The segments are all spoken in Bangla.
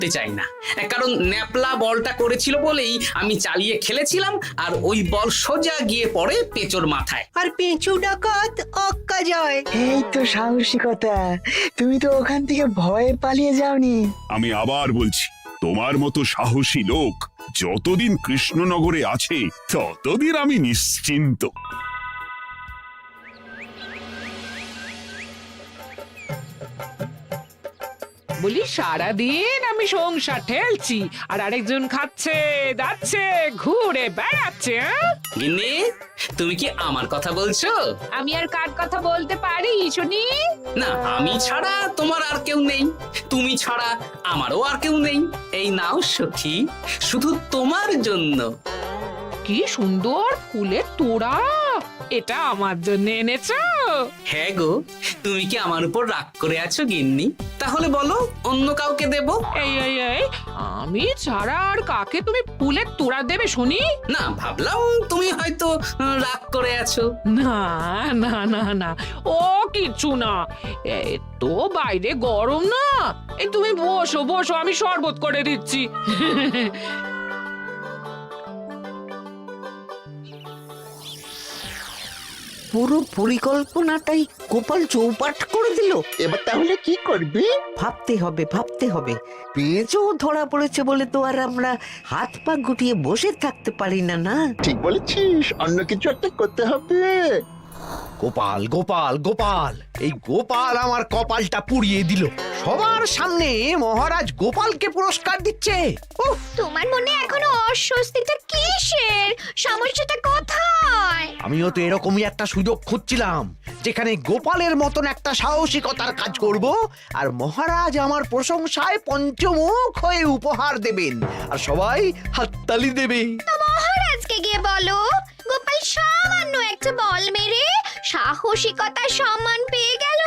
করতে চাই না, কারণ ন্যাপলা বলটা করেছিল বলেই আমি চালিয়ে খেলেছিলাম, আর ওই বল সোজা গিয়ে পড়ে পেঁচোর মাথায়। আর পেঁচু ডাকাত অক্কা যায়। এই তো সাহসিকতা, তুমি তো ওখান থেকে ভয়ে পালিয়ে যাওনি। আমি আবার বলছি, তোমার মতো সাহসী লোক যতদিন কৃষ্ণনগরে আছে ততদিন আমি নিশ্চিন্ত। বলি সারাদিন আমি সংসার ঠেলছি আর আরেকজন খাচ্ছে দাচ্ছে ঘুরে বেড়াচ্ছে। গিন্নি, তুমি কি আমার কথা বলছো? আমি আর কার কথা বলতে পারি শুনি? না, আমি ছাড়া তোমার আর কেউ নেই, তুমি ছাড়া আমারও আর কেউ নেই। এই নাও সখী, শুধু তোমার জন্য। কি সুন্দর ফুলের তোড়া, এটা আমার জন্য এনেছো? হ্যাঁ গো, তুমি কি আমার উপর রাগ করে আছো গিন্নি? তাহলে বলো, অন্য কাউকে দেব? এই এই এই আমি ছাড়া আর কাকে তুমি ফুলের তোড়া দেবে শুনি? না, ভাবলাম তুমি হয়তো রাগ করে আছো। না না না না, ও কিছু না। এই তো বাইরে গরম না, এই তুমি বসো বসো, আমি শরবত করে দিচ্ছি। পুরো পরিকল্পনাটাই গোপাল চৌপাট করে দিল। এবার তাহলে কি করবি? ভাবতে হবে ভাবতে হবে। পেঁচও ধরা পড়েছে বলে তো আর আমরা হাত পা গুটিয়ে বসে থাকতে পারি না। না, ঠিক বলেছিস, অন্য কিছু একটা করতে হবে। গোপাল গোপাল গোপাল, এই গোপাল আমার কপালটা পুড়িয়ে দিল। সবার সামনে মহারাজ গোপালকে পুরস্কার দিচ্ছে। উফ, তোমার মনে এখনো অস্বস্তিটা কিসের? সমস্যাটা কোথায়? আমিও তো এরকমই একটা সুযোগ খুঁজছিলাম, যেখানে গোপালের মতন একটা সাহসিকতার কাজ করব, আর মহারাজ আমার প্রশংসায় পঞ্চমুখ হয়ে উপহার দেবেন, আর সবাই হাততালি দেবে। তো মহারাজকে গিয়ে বলো, গোপাল সামান্য একটা বল মেরে সাহসিকতার সম্মান পেয়ে গেল,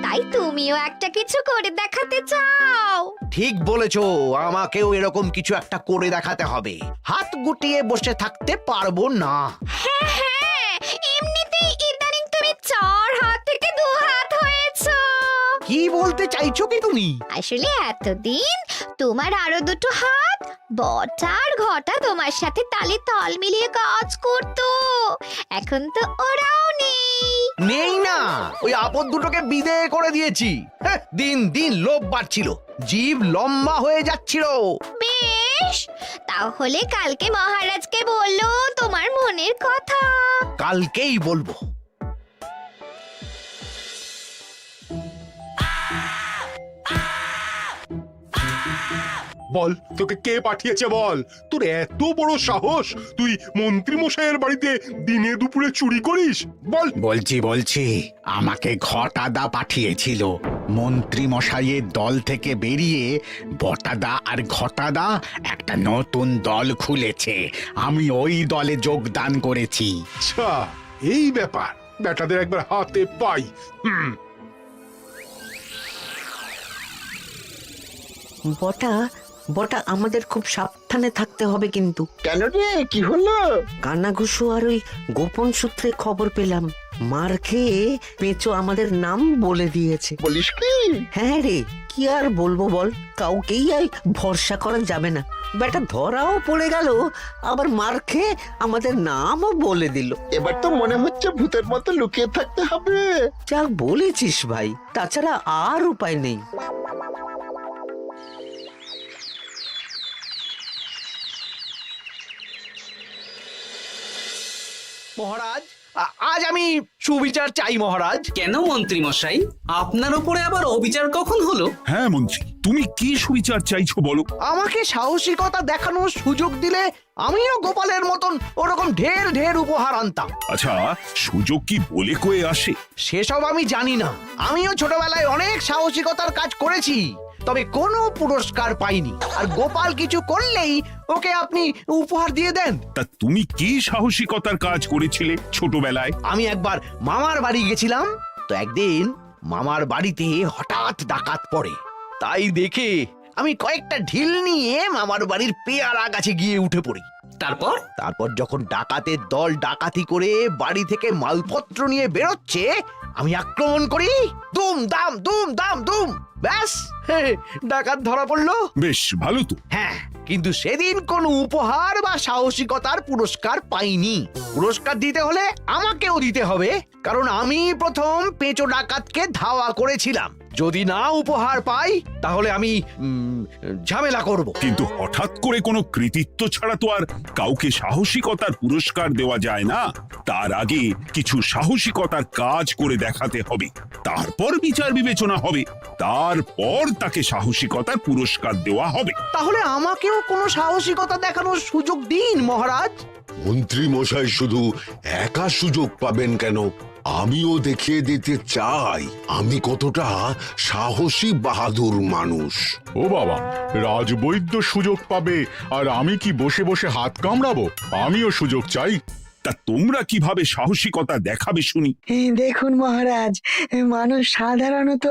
তাই তুমিও একটা কিছু করে দেখাতে চাও। ঠিক বলেছো, আমাকেও এরকম কিছু একটা করে দেখাতে হবে। হাত গুটিয়ে বসে থাকতে পারবো না। হ্যাঁ হ্যাঁ, এমনিতেই ইদানিং তুমি 4 হাত থেকে 2 হাত হয়েছো। কি বলতে চাইছো কি তুমি? আসলে এতদিন তোমার আরো 2টো হাত বটা আর ঘটা তোমার সাথে তালে তাল মিলিয়ে কাজ করতো, এখন তো ওরাও নেই। নেই না, ওই আপদ দুটোকে বিদেয় করে দিয়েছি। হ্যাঁ, দিন দিন লোভ বাড়ছিল, জীব লম্বা হয়ে যাচ্ছিল। বেশ, তাহলে কালকে মহারাজকে বললো তোমার মনের কথা। কালকেই বলবো। বল, তোকে কে পাঠিয়েছে বল? তোর এত বড় সাহস, তুই মন্ত্রী মশাইয়ের বাড়িতে দিনে দুপুরে চুরি করিস? বল। বলছি আমাকে ঘটাদা পাঠিয়েছিল। মন্ত্রী মশাইয়ের দল থেকে বেরিয়ে বটাদা আর ঘটাদা একটা নতুন দল খুলেছে, আমি ওই দলে যোগদান করেছি। আচ্ছা, এই ব্যাপার। বেটাদের একবার হাতে পাই। বটা বটা আমাদের খুব সাবধানে থাকতে হবে কিন্তু। কেন রে, কি হলো? কানাঘুষো আর ওই গোপন সূত্রে খবর পেলাম, মার খেয়ে পেঁচো আমাদের নাম বলে দিয়েছে। বলিস কি? হ্যাঁ রে, কি আর বলবো বল, কাউকেই আর ভরসা করা যাবে না। বেটা ধরাও পড়ে গেল, আবার মার খেয়ে আমাদের নামও বলে দিল। এবার তো মনে হচ্ছে ভূতের মতো লুকিয়ে থাকতে হবে। যা বলেছিস ভাই, তাছাড়া আর উপায় নেই। মহারাজ, আজ আমি সুবিচার চাই মহারাজ। কেন মন্ত্রী মশাই, আপনার উপরে আবার অবিচার কখন হলো? হ্যাঁ মন্ত্রী, তুমি কি সুবিচার চাইছো বলো? আমাকে সাহসিকতা দেখানোর সুযোগ দিলে আমিও গোপালের মতন ওরকম ঢের ঢের উপহার আনতাম। আচ্ছা, সুযোগ কি বলে কয়ে আসে? সেসব আমি জানি না। আমিও ছোটবেলায় অনেক সাহসিকতার কাজ করেছি, তবে কোনো পুরস্কার পাইনি। আর গোপাল কিছু করলেই ওকে আপনি উপহার দিয়ে দেন। তা তুমি কি সাহসিকতার কাজ করেছিলে ছোটবেলায়? আমি একবার মামার বাড়ি গেছিলাম, তো একদিন মামার বাড়িতে হঠাৎ ডাকাত পড়ে। তাই দেখে আমি কয়েকটা ঢিল নিয়ে মামার বাড়ির পেয়ারা গাছে গিয়ে উঠে পড়ি। তারপর যখন ডাকাতের দল ডাকাতি করে বাড়ি থেকে মালপত্র নিয়ে বেরোচ্ছে, আমি আক্রমণ করি। দুম দাম দুম দাম দুম, ব্যাস ডাকাত ধরা পড়লো। বেশ ভালো তো। হ্যাঁ, কিন্তু সেদিন কোনো উপহার বা সাহসিকতার পুরস্কার পাইনি। পুরস্কার দিতে হলে আমাকেও দিতে হবে, কারণ আমি প্রথম পেঁচো ডাকাতকে ধাওয়া করেছিলাম। যদি না উপহার পাই তাহলে আমি ঝামেলা করব। কিন্তু হঠাৎ করে কোনো কৃতিত্ব ছাড়া তো আর কাউকে সাহসিকতার পুরস্কার দেওয়া যায় না। তার আগে কিছু সাহসিকতার কাজ করে দেখাতে হবে, তারপর বিচার বিবেচনা হবে, তারপর তাকে সাহসিকতার পুরস্কার দেওয়া হবে। তাহলে আমাকেও কোনো সাহসিকতা দেখানোর সুযোগ দিন মহারাজ। মন্ত্রী মশাই শুধু একা সুযোগ পাবেন কেন, আমিও দেখিয়ে দিতে চাই আমি কতটা সাহসী বাহাদুর মানুষ। ও বাবা, রাজবৈদ্য সুযোগ পাবে আর আমি কি বসে বসে হাত কামড়াবো? আমিও সুযোগ চাই। তা তোমরা কিভাবে সাহসিকতা দেখাবে শুনি? দেখুন মহারাজ, মানুষ সাধারণত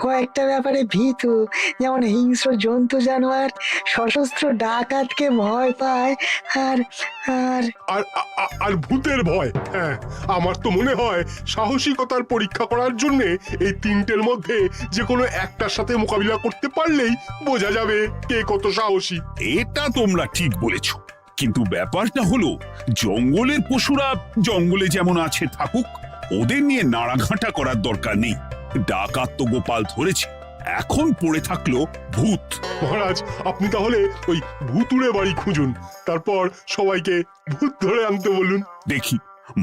কয়েকটা ব্যাপারে ভীতু, যেমন হিংস্র জন্তু জানোয়ার, সশস্ত্র ডাকাতকে ভয় পায়, আর আর আর আর ভূতের ভয়। হ্যাঁ, আমার তো মনে হয় সাহসিকতার পরীক্ষা করার জন্য এই তিনটের মধ্যে যে কোনো একটার সাথে মোকাবিলা করতে পারলেই বোঝা যাবে কে কত সাহসী। এটা তোমরা ঠিক বলেছো, কিন্তু ব্যাপারটা হলো জঙ্গলের পশুরা জঙ্গলে যেমন আছে থাকুক, ওদের নিয়ে নাড়াঘাটা করার দরকার নেই। ডাকাত তো গোপাল ধরেছে, এখন পড়ে থাকলো ভূত। মহারাজ, আপনি তাহলে ওই ভূতুড়ে বাড়ি খুঁজুন, তারপর সবাইকে ভূত ধরে আনতে বলুন। দেখি,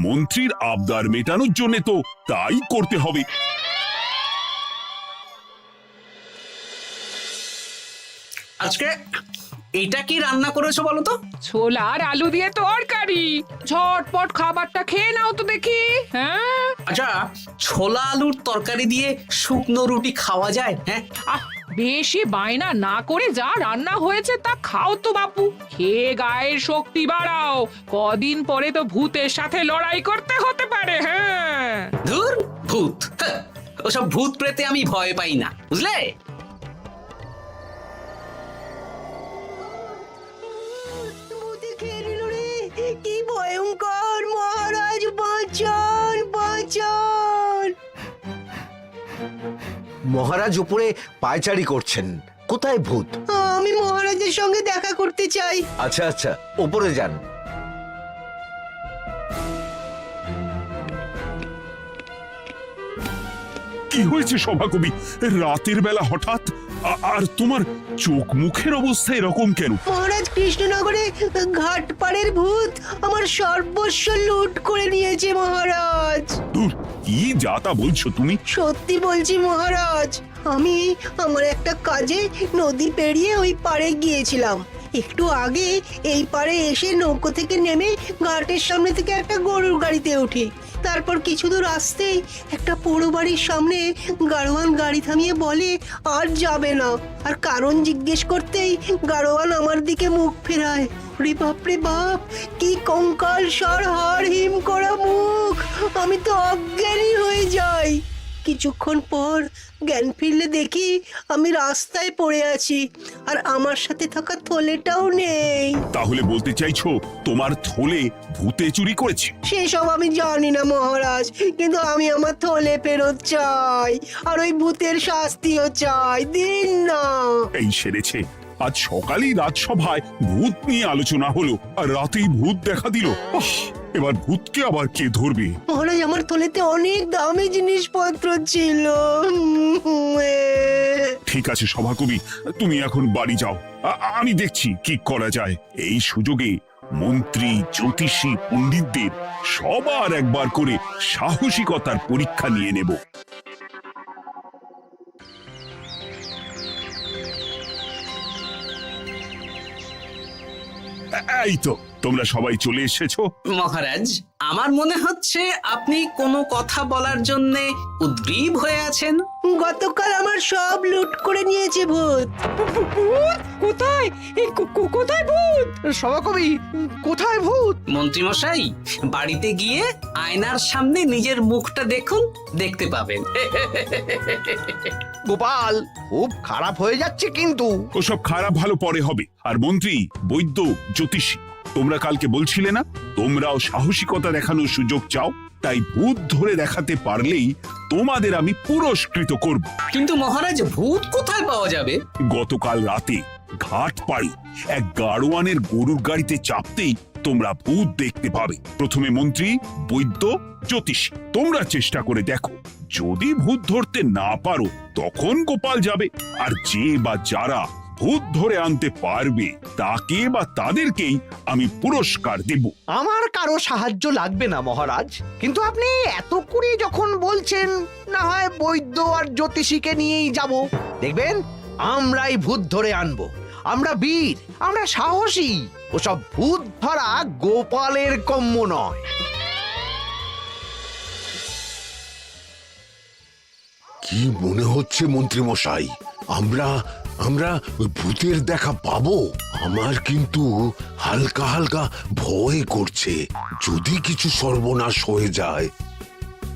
মন্ত্রীর আবদার মেটানোর জন্য তো তাই করতে হবে। আজকে এটা কি রান্না করেছো বলো তো? ছোলা আর আলু দিয়ে তরকারি। ঝটপট খাবারটা খেয়ে নাও তো দেখি। হ্যাঁ, আচ্ছা, ছোলা আলুর তরকারি দিয়ে শুকনো রুটি খাওয়া যায়? হ্যাঁ, বেশি বায়না না করে যা রান্না হয়েছে তা খাও তো বাপু। খেয়ে গায়ের শক্তি বাড়াও, কদিন পরে তো ভূতের সাথে লড়াই করতে হতে পারে। হ্যাঁ, ধুর ভূত, হ্যাঁ, ওসব ভূত প্রেতে আমি ভয় পাই না, বুঝলে? কি ভয়ঙ্কর! মহারাজ বাঁচান, বাঁচান! মহারাজ উপরে পায়চারি করছেন, কোথায় ভূত? আমি মহারাজের সঙ্গে দেখা করতে চাই। আচ্ছা আচ্ছা, উপরে যান। কি হয়েছে সভাকবি? রাতের বেলা হঠাৎ আর তোমার চোখ মুখের অবস্থা এরকম কেন? মহারাজ, কৃষ্ণনগরে ঘাটপাড়ের ভূত আমার সর্বস্ব লুট করে নিয়েছে মহারাজ। দূর, কি যাতা বলছো তুমি? সত্যি বলছি মহারাজ, আমি আমার একটা কাজে নদী পেরিয়ে ওই পাড়ে গিয়েছিলাম। একটু আগে এই পাড়ে এসে নৌকো থেকে নেমে ঘাটের সামনে থেকে একটা গরুর গাড়িতে উঠি। তারপর কিছু দূর আসতেই একটা পোড়ো বাড়ির সামনে গাড়োয়ান গাড়ি থামিয়ে বলে আর যাবে না। আর কারণ জিজ্ঞেস করতেই গাড়োয়ান আমার দিকে মুখ ফেরায়। রে বাপ রে বাপ, কি কঙ্কাল সার হাড় হিম করা মুখ! আমি তো অজ্ঞানী হয়ে যাই। কিছুক্ষণ পর জ্ঞান ফিরলে দেখি আমি রাস্তায় পড়ে আছি, আর আমার সাথে থাকা থলেটাও নেই। তাহলে বলতে চাইছো তোমার থলে ভূতে চুরি করেছে? সেসব আমি জানি না মহারাজ, কিন্তু আমি আমার থলে ফেরত চাই, আর ওই ভূতের শাস্তিও চাই। দিন না। এই সেরেছে, আজ সকালেই রাজসভায় ভূত নিয়ে আলোচনা হলো, আর রাতেই ভূত দেখা দিল। এবার ভূতকে আবার কে ধরবে? মহারাজ, আমার থলেতে অনেক দামি জিনিসপত্র ছিল। ঠিক আছে সভাকবি, তুমি এখন বাড়ি যাও, আমি দেখছি কি করা যায়। এই সুযোগে মন্ত্রী, জ্যোতিষী, পণ্ডিতদের সবার একবার করে সাহসিকতার পরীক্ষা নিয়ে নেব। এই তো তোমরা সবাই চলে এসেছো। মহারাজ, আমার মনে হচ্ছে আপনি কোনো কথা বলার জন্য উদ্গ্রীব হয়ে আছেন। গতকাল আমার সব লুট করে নিয়েছে ভূত। কোথায়? কোথায় ভূত? সভাকবি, কোথায় ভূত? মন্ত্রী মশাই, বাড়িতে গিয়ে আয়নার সামনে নিজের মুখটা দেখুন, দেখতে পাবেন। গোপাল, খুব খারাপ হয়ে যাচ্ছে কিন্তু। ওসব খারাপ ভালো পরে হবে। আর মন্ত্রী, বৈদ্য, জ্যোতিষী, তোমরা কালকে বলছিলে না তোমরাও সাহসিকতা দেখানোর সুযোগ চাও? তাই ভূত ধরে দেখাতে পারলেই তোমাদের আমি পুরস্কৃত করব। কিন্তু মহারাজ, ভূত কোথায় পাওয়া যাবে? গতকাল রাতে ঘাট পাড়ি এক গাড়োয়ানের গরুর গাড়িতে চাপতেই তোমরা ভূত দেখতে পাবে। প্রথমে মন্ত্রী, বৈদ্য, জ্যোতিষ, তোমরা চেষ্টা করে দেখো। যদি ভূত ধরতে না পারো তখন গোপাল যাবে, আর যে বা যারা ভূত ধরে আনতে পারবে তাকে বা তাদেরকেই আমি পুরস্কার দেব। আমার কারো সাহায্য লাগবে না মহারাজ, কিন্তু আপনি এত করে যখন বলছেন, না হয় বৈদ্য আর জ্যোতিষীকে নিয়েই যাব। দেখবেন আমরাই ভূত ধরে আনবো। আমরা বীর, আমরা সাহসী। ওসব ভূত ধরা গোপালের কম্য নয়। কি মনে হচ্ছে মন্ত্রী মশাই, আমরা আমরা ওই ভূতের দেখা পাবো? আমার কিন্তু হালকা হালকা ভয় করছে, যদি কিছু সর্বনাশ হয়ে যায়।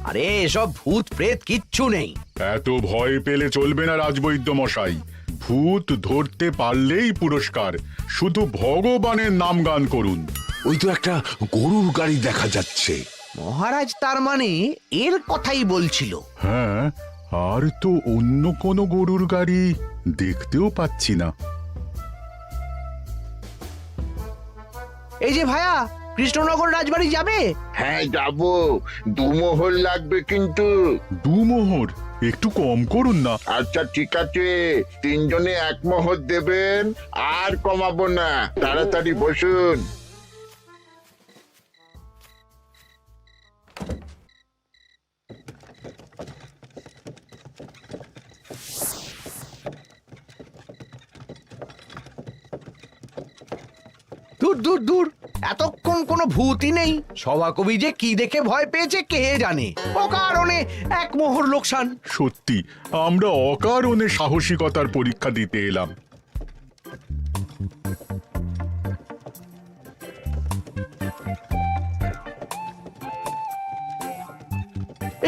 আরে এসব ভূত প্রেত কিচ্ছু নেই। এত ভয় পেলে চলবে না রাজবৈদ্য মশাই। ভূত ধরতে পারলেই পুরস্কার, শুধু ভগবানের নাম গান করুন। ওই তো একটা গরুর গাড়ি দেখা যাচ্ছে। মহারাজ তার মানে এর কথাই বলছিল। হ্যাঁ, আর তো অন্য কোনো গরুর গাড়ি দেখতেও পাচ্ছি না। এই যে ভায়া, কৃষ্ণনগর রাজবাড়ি যাবে? হ্যাঁ যাব, 2 মোহর লাগবে কিন্তু। 2 মোহর একটু কম করুন না। আচ্ছা ঠিক আছে, 3 জনে 1 মোহর দেবেন, আর কমাবো না। তাড়াতাড়ি বসুন। দূর দূর দূর, এতক্ষণ কোনো ভূতই নেই। সভাকবি যে কি দেখে ভয় পেয়েছে কে জানে। অকারণে 1 মোহর লোকসান। সত্যি আমরা অকারণে সাহসিকতার পরীক্ষা দিতে এলাম।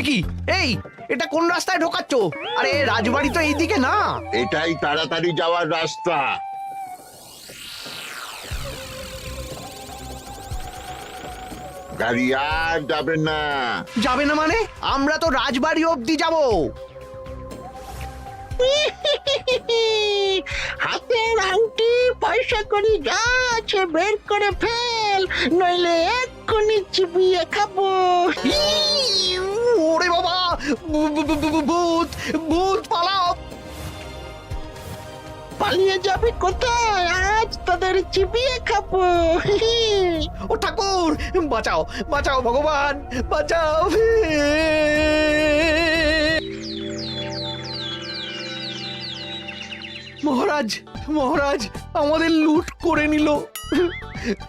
কি এই, এটা কোন রাস্তায় ঢোকাচ্ছ? আরে রাজবাড়ি তো এইদিকে না। এটাই তাড়াতাড়ি যাওয়ার রাস্তা। গাড়ি আর যাবে না। যাবে না মানে? আমরা তো রাজবাড়ি অবধি যাব। হাতের আংটি, পয়সা করি যা আছে বের করে ফেল, নইলে এক্ষুনি চিবিয়ে খাবো। ওরে বাবা, ভূত ভূত পালাও। পালিয়ে যাবে কোথায়? আজ তাদের চিবিয়ে খাবো। ও ঠাকুর, বাঁচাও বাঁচাও, ভগবান বাঁচাও। মহারাজ মহারাজ, আমাদের লুট করে নিল।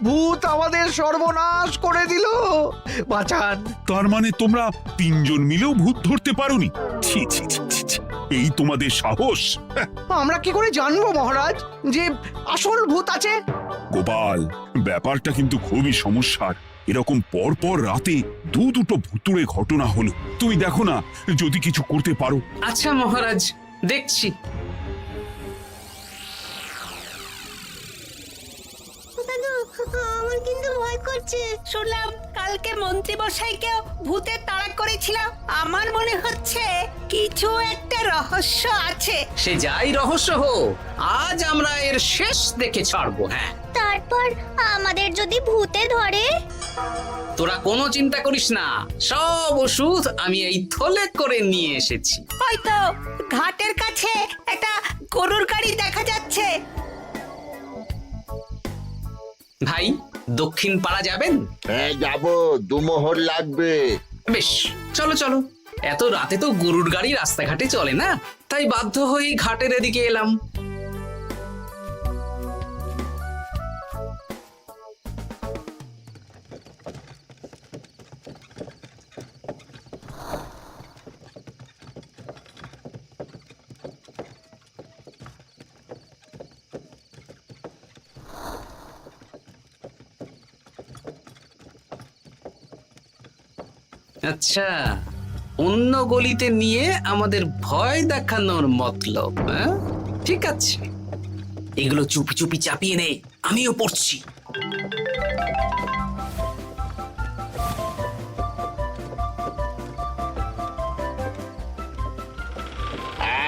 ভূত আমাদের সর্বনাশ করে দিল। বাঁচান। তার মানে তোমরা 3 জন মিলেও ভূত ধরতে পারোনি? ছি ছি ছি ছি ছি, এই তোমাদের সাহস! আমরা কি করে জানবো মহারাজ যে আসল ভূত আছে? গোপাল, ব্যাপারটা কিন্তু খুবই সমস্যার। এরকম পরপর রাতে দুটো ভুতুড়ে ঘটনা হলো। তুমি দেখো না, যদি কিছু করতে পারো। আচ্ছা মহারাজ, দেখছি। আমার কিন্তু ভয় করছে। শুনলাম কালকে মন্ত্রী মশাইকেও ভূতে তাড়া করেছিলাম। আমার মনে হচ্ছে কিছু একটা রহস্য আছে। সে যাই রহস্য হোক, আজ আমরা এর শেষ দেখে ছাড়বো। হ্যাঁ, তারপর আমাদের যদি ভূতে ধরে? তোরা কোনো চিন্তা করিস না, সব ওষুধ আমি এই থলে করে নিয়ে এসেছি। হয়তো ঘাটের কাছে একটা গরুর গাড়ি দেখা যাচ্ছে। ভাই, দক্ষিণ পাড়া যাবেন? হ্যাঁ যাব, 2 মোহর লাগবে। বেশ, চলো চলো। এত রাতে তো গরুর গাড়ি রাস্তাঘাটে চলে না, তাই বাধ্য হয়ে ঘাটের এদিকে এলাম। আচ্ছা, অন্য গলিতে নিয়ে আমাদের ভয় দেখানোর মতলব? হ্যাঁ, ঠিক আছে, এগুলো চুপি চুপি চাপিয়ে নে, আমিও পড়ছি।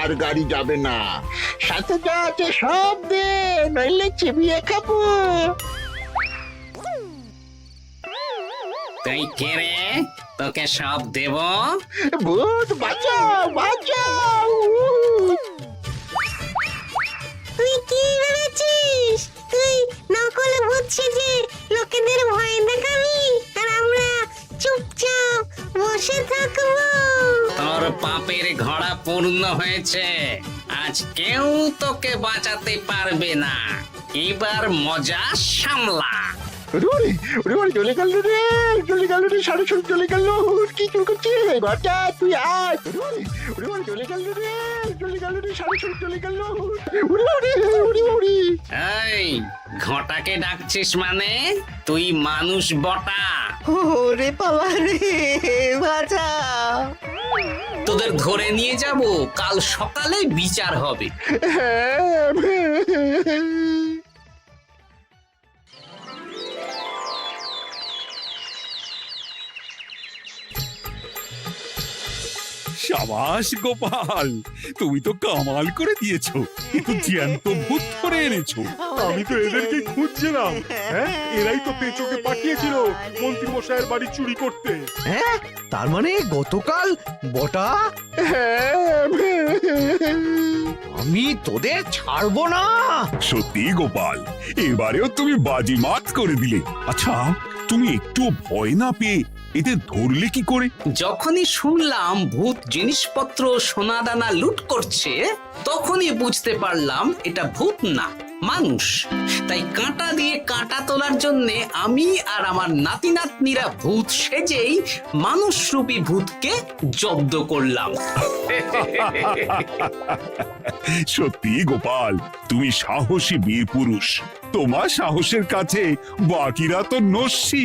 আর গাড়ি যাবে না। সাথে যা আছে সব দে, নইলে চিবিয়ে খাবো। তুই কে রে? তোকে সব দেব? ভূত বাঁচাও, বাঁচাও। তুই কি ভেবেছিস? তুই নকল ভূত সেজে লোকেদের ভয় দেখাবি আর আমরা চুপচাপ বসে থাকবো? তোর পাপের ঘোড়া পূর্ণ হয়েছে, আজ কেউ তোকে বাঁচাতে পারবে না। এবার মজা সামলা। চলে গেল রে, চলে গেল রে, সাড়ে ছয় চলে গেল। কি চুল করছিস ঘরটা? তুই আয়। চলে গেল রে, চলে গেল রে, সাড়ে ছয় চলে গেল। এই ঘটাকে ডাকছিস মানে? তুই মানুষ বটা। ওরে বাবা রে, বাঁচা! তোদের ধরে নিয়ে যাব, কাল সকালে বিচার হবে। সাবাস গোপাল, তুমি তো কামাল করে দিয়েছো। কিন্তু জ্যান্ত ভূত ধরে এনেছো। আমি তো এদেরকে খুঁজছিলাম। হ্যাঁ, এরাই তো পেঁচোকে পাঠিয়েছিল মন্ত্রী মশাইয়ের বাড়ি চুরি করতে। হ্যাঁ, তার মানে গতকাল বটা? আমি তোদের ছাড়বো না। সত্যি গোপাল, এবারেও তুমি বাজিমাত করে দিলে। আচ্ছা, তুমি একটু ভয় না পেয়ে এদের ধরলে কি করে? যখনই শুনলাম ভূত জিনিসপত্র সোনাদানা লুট করছে, তখনই বুঝতে পারলাম এটা ভূত না, মানুষ। তাই কাঁটা দিয়ে কাঁটা তোলার জন্য আমি আর আমার নাতি নাতনিরা ভূত সেজেই মানুষরূপী ভূতকে জব্দ করলাম। সত্যি গোপাল, তুমি সাহসী বীর পুরুষ। তোমার সাহসের কাছে বাকিরা তো নস্যি।